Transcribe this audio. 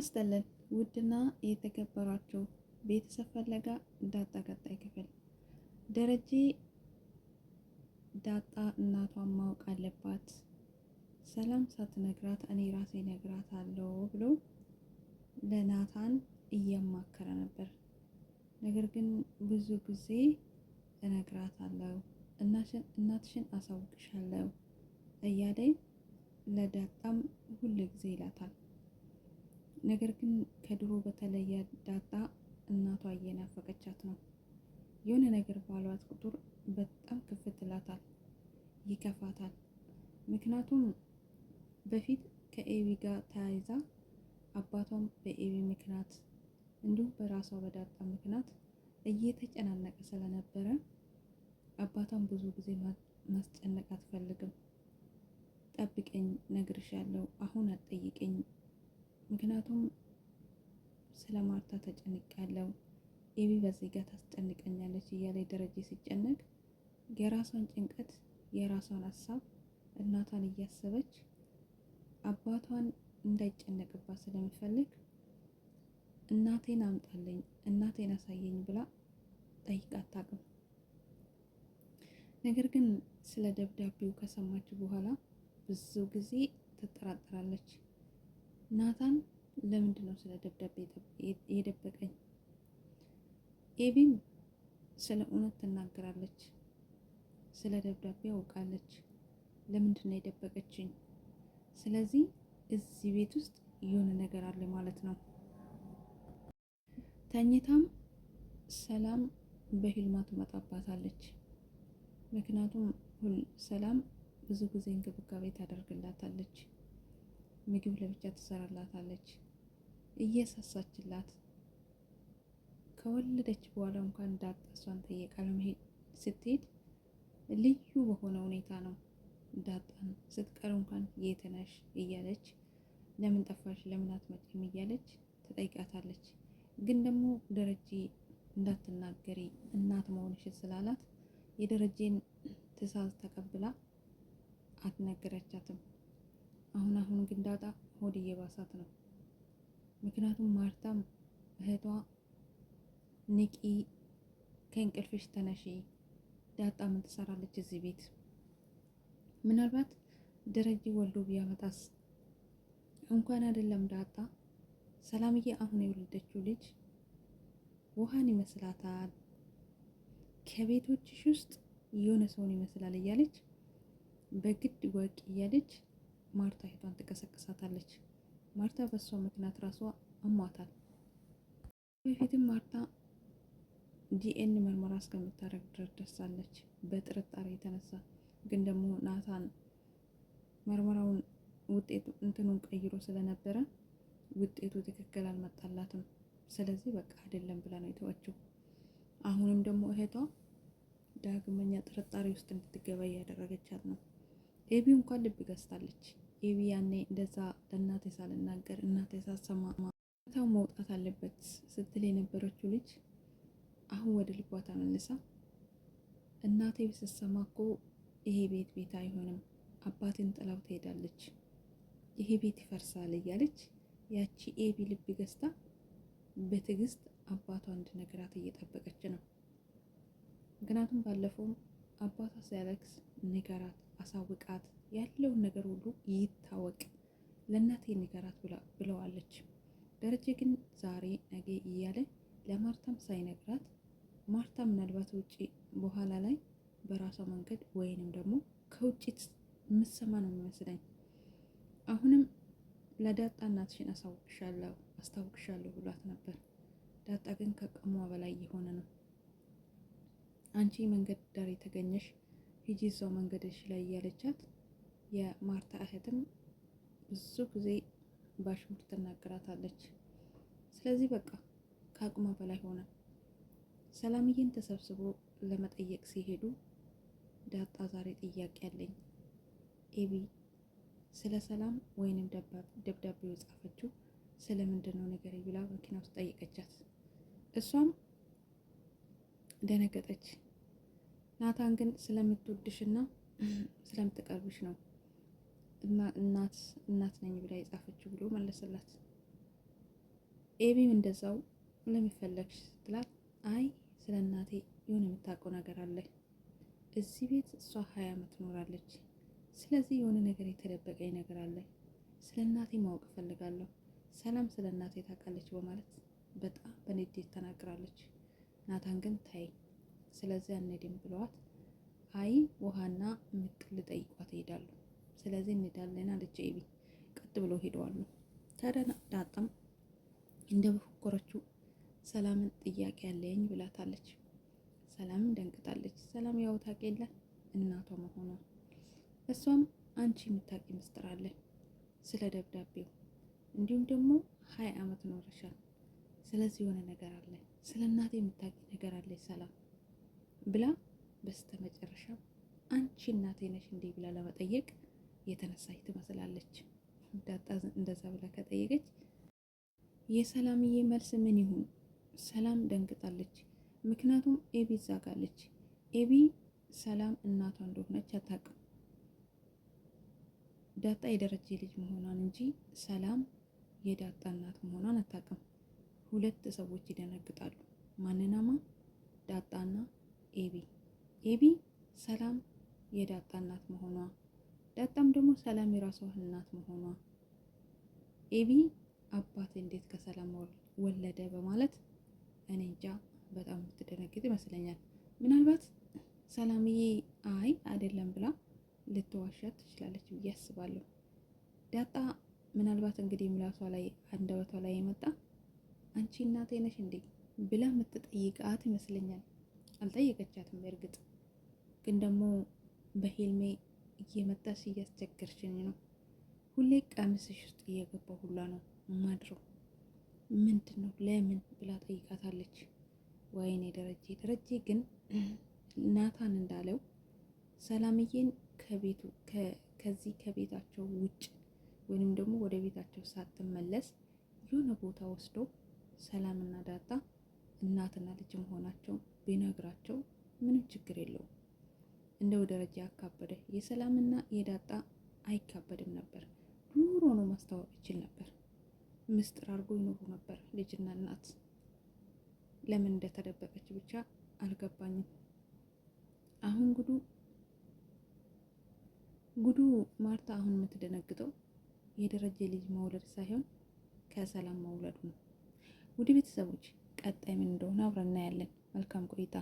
ይስጥልን ውድና የተከበራችሁ ቤተሰብ ፈለጋ ዳጣ ቀጣይ ክፍል። ደረጀ ዳጣ እናቷን ማወቅ አለባት፣ ሰላም ሳትነግራት እኔ ራሴ እነግራታለሁ ብሎ ለናታን እያማከረ ነበር። ነገር ግን ብዙ ጊዜ እነግራታለሁ፣ እናትሽን አሳውቅሻለሁ እያለኝ ለዳጣም ሁሉ ጊዜ ይላታል። ነገር ግን ከድሮ በተለየ ዳጣ እናቷ እየናፈቀቻት ነው። የሆነ ነገር ባሏት ቁጥር በጣም ክፍት ይላታል፣ ይከፋታል። ምክንያቱም በፊት ከኤቢ ጋር ተያይዛ አባቷም በኤቢ ምክንያት እንዲሁም በራሷ በዳጣ ምክንያት እየተጨናነቀ ስለነበረ አባቷን ብዙ ጊዜ ማስጨነቅ አትፈልግም። ጠብቀኝ፣ ነግርሻለሁ፣ አሁን አትጠይቀኝ፣ ምክንያቱም ስለ ማርታ ተጨንቃለሁ፣ ኤቢ በዚህ ጋር ታስጨንቀኛለች እያለ ደረጀ ሲጨነቅ የራሷን ጭንቀት የራሷን ሀሳብ እናቷን እያሰበች አባቷን እንዳይጨነቅባት ስለምፈልግ እናቴን አምጣልኝ፣ እናቴን አሳየኝ ብላ ጠይቃ አታውቅም። ነገር ግን ስለ ደብዳቤው ከሰማች በኋላ ብዙ ጊዜ ትጠራጠራለች። ናታን ለምንድን ነው ስለ ደብዳቤ የደበቀኝ? ኤቢም ስለ እውነት ትናገራለች። ስለ ደብዳቤ ያውቃለች። ለምንድን ነው የደበቀችኝ? ስለዚህ እዚህ ቤት ውስጥ የሆነ ነገር አለ ማለት ነው። ተኝታም ሰላም በህልማ ትመጣባታለች። ምክንያቱም ሰላም ብዙ ጊዜ እንክብካቤ ታደርግላታለች። ምግብ ለብቻ ትሰራላታለች፣ እየሳሳችላት። ከወለደች በኋላ እንኳን ዳጣ እሷን ጠየቃ ለመሄድ ስትሄድ ልዩ በሆነ ሁኔታ ነው። ዳጣን ስትቀር እንኳን የት ነሽ እያለች ለምን ጠፋሽ፣ ለምን አትመጪም እያለች ትጠይቃታለች። ግን ደግሞ ደረጀ እንዳትናገሪ እናት መሆንሽን ስላላት የደረጀን ትዕዛዝ ተቀብላ አትነገረቻትም። አሁን ግን ዳጣ ሆድ እየባሳት ነው። ምክንያቱም ማርታም እህቷ ንቂ፣ ከእንቅልፍሽ ተነሺ፣ ዳጣ ምን ትሰራለች እዚህ ቤት? ምናልባት ደረጀ ወልዶ ቢያመጣስ? እንኳን አይደለም ዳጣ፣ ሰላምዬ አሁን የወለደችው ልጅ ውሃን ይመስላታል፣ ከቤቶችሽ ውስጥ የሆነ ሰውን ይመስላል እያለች በግድ ወቅ እያለች ማርታ ሄቷን ትቀሰቅሳታለች። ማርታ በሷ ምክንያት ራሷ አሟታል። በፊትም ማርታ ዲኤን ምርመራ እስከምታደርግ ድረስ ደርሳለች በጥርጣሬ የተነሳ። ግን ደግሞ ናታን ምርመራውን ውጤቱ እንትኑን ቀይሮ ስለነበረ ውጤቱ ትክክል አልመጣላትም። ስለዚህ በቃ አይደለም ብላ ነው የተወችው። አሁንም ደግሞ እህቷ ዳግመኛ ጥርጣሬ ውስጥ እንድትገባ እያደረገቻት ነው። ኤቢ እንኳን ልብ ገዝታለች። ኤቢ ያኔ እንደዛ ለእናቴ ሳልናገር እናቴ ሳሰማ ታው መውጣት አለበት ስትል የነበረችው ልጅ አሁን ወደ ልቧ ተመልሳ እናቴ ስትሰማ እኮ ይሄ ቤት አይሆንም፣ አባቴን ጥላው ትሄዳለች፣ ይሄ ቤት ይፈርሳል እያለች ያቺ ኤቢ ልብ ገዝታ በትዕግስት አባቷ እንድነግራት እየጠበቀች ነው። ምክንያቱም ባለፈውም አባቷ ሲያለቅስ ንገራት፣ አሳውቃት፣ ያለውን ነገር ሁሉ ይታወቅ፣ ለእናቴ ንገራት ብለዋለች። ደረጀ ግን ዛሬ ነገ እያለ ለማርታም ሳይነግራት ማርታ ምናልባት ውጪ በኋላ ላይ በራሷ መንገድ ወይንም ደግሞ ከውጭ የምትሰማ ነው የሚመስለኝ። አሁንም ለዳጣ እናትሽን አስታውቅሻለሁ ብሏት ነበር። ዳጣ ግን ከቀሟ በላይ የሆነ ነው። አንቺ መንገድ ዳር የተገኘሽ ሂጂ እዛው መንገድሽ ላይ እያለቻት የማርታ እህትም ብዙ ጊዜ ባሽሙር ትናገራታለች። ስለዚህ በቃ ከአቅሟ በላይ ሆነ። ሰላምዬን ተሰብስቦ ለመጠየቅ ሲሄዱ ዳጣ ዛሬ ጥያቄ አለኝ ኤቢ ስለ ሰላም ወይንም ደብዳቤው የጻፈችው ስለምንድን ነው ነገር ብላ መኪና ውስጥ ጠየቀቻት። እሷም ደነገጠች። ናታን ግን ስለምትወድሽና ስለምትቀርብሽ ነው እና እናት ነኝ ብላ የጻፈችው ብሎ መለሰላት። ኤቢም እንደዛው ለሚፈለግሽ ስትላት አይ ስለ እናቴ የሆነ የምታውቀው ነገር አለ። እዚህ ቤት እሷ 20 ዓመት ኖራለች። ስለዚህ የሆነ ነገር የተደበቀኝ ነገር አለ። ስለ እናቴ ማወቅ እፈልጋለሁ። ሰላም ስለ እናቴ ታውቃለች በማለት በጣም በንዴት ተናግራለች። ናታን ግን ታይ ስለዚህ አንሄድም ብለዋት አይ ውሃና ምጥል ጠይቋት ይሄዳሉ። ስለዚህ እንሄዳለን አለች ኤቢ። ቀጥ ብለው ሄደዋሉ። ታዲያ ዳጣም እንደ በፎከረችው ሰላምን ጥያቄ ያለኝ ብላታለች። ሰላምን ደንግጣለች። ሰላም ያው ታውቂ የለ እናቷ መሆኗ። እሷም አንቺ የምታውቂ ምስጢር አለ ስለ ደብዳቤው እንዲሁም ደግሞ 20 ዓመት ኖረሻል። ስለዚህ የሆነ ነገር አለ ስለ እናቴ የምታውቂ ነገር አለ ሰላም ብላ በስተመጨረሻ አንቺ እናቴ ነሽ እንዴ ብላ ለመጠየቅ የተነሳች ትመስላለች። ዳጣ እንደዛ ብላ ከጠየቀች የሰላምዬ መልስ ምን ይሁን? ሰላም ደንግጣለች። ምክንያቱም ኤቢ ዛጋለች። ኤቢ ሰላም እናቷ እንደሆነች አታውቅም። ዳጣ የደረጀ ልጅ መሆኗን እንጂ ሰላም የዳጣ እናት መሆኗን አታውቅም። ሁለት ሰዎች ይደነግጣሉ። ማንናማ? ዳጣና ኤቢ። ኤቢ ሰላም የዳጣ እናት መሆኗ፣ ዳጣም ደግሞ ሰላም የራሷ እናት መሆኗ። ኤቢ አባት እንዴት ከሰላም ወለደ በማለት እኔ እንጃ በጣም የምትደነግጥ ይመስለኛል። ምናልባት ሰላምዬ አይ አይደለም ብላ ልትዋሻት ትችላለች ብዬ አስባለሁ። ዳጣ ምናልባት እንግዲህ ምላሷ ላይ አንደበቷ ላይ የመጣ አንቺ እናቴ ነሽ እንዴ ብላ የምትጠይቃት ይመስለኛል። አልጠየቀቻትም። በእርግጥ ግን ደግሞ በሄልሜ እየመጣሽ እያስቸገርሽኝ ነው፣ ሁሌ ቀሚስሽ ውስጥ እየገባው ሁላ ነው ማድረው፣ ምንድን ነው ለምን ብላ ጠይቃታለች። ወይኔ ደረጀ ግን ናታን እንዳለው ሰላምዬን ከዚህ ከቤታቸው ውጭ ወይንም ደግሞ ወደ ቤታቸው ሳትመለስ የሆነ ቦታ ወስዶ ሰላምና ዳጣ እናትና ልጅ መሆናቸው ቢነግራቸው ምንም ችግር የለውም። እንደው ደረጃ ያካበደ የሰላምና የዳጣ አይካበድም ነበር። ዱሮ ነው ማስታወቅ ይችል ነበር። ምስጢር አድርጎ ይኖሩ ነበር ልጅና እናት። ለምን እንደተደበቀች ብቻ አልገባኝም። አሁን ጉዱ ማርታ አሁን የምትደነግጠው የደረጀ ልጅ መውለድ ሳይሆን ከሰላም መውለዱ ነው። ውድ ቤተሰቦች ቀጣይ ምን እንደሆነ አብረን እናያለን። መልካም ቆይታ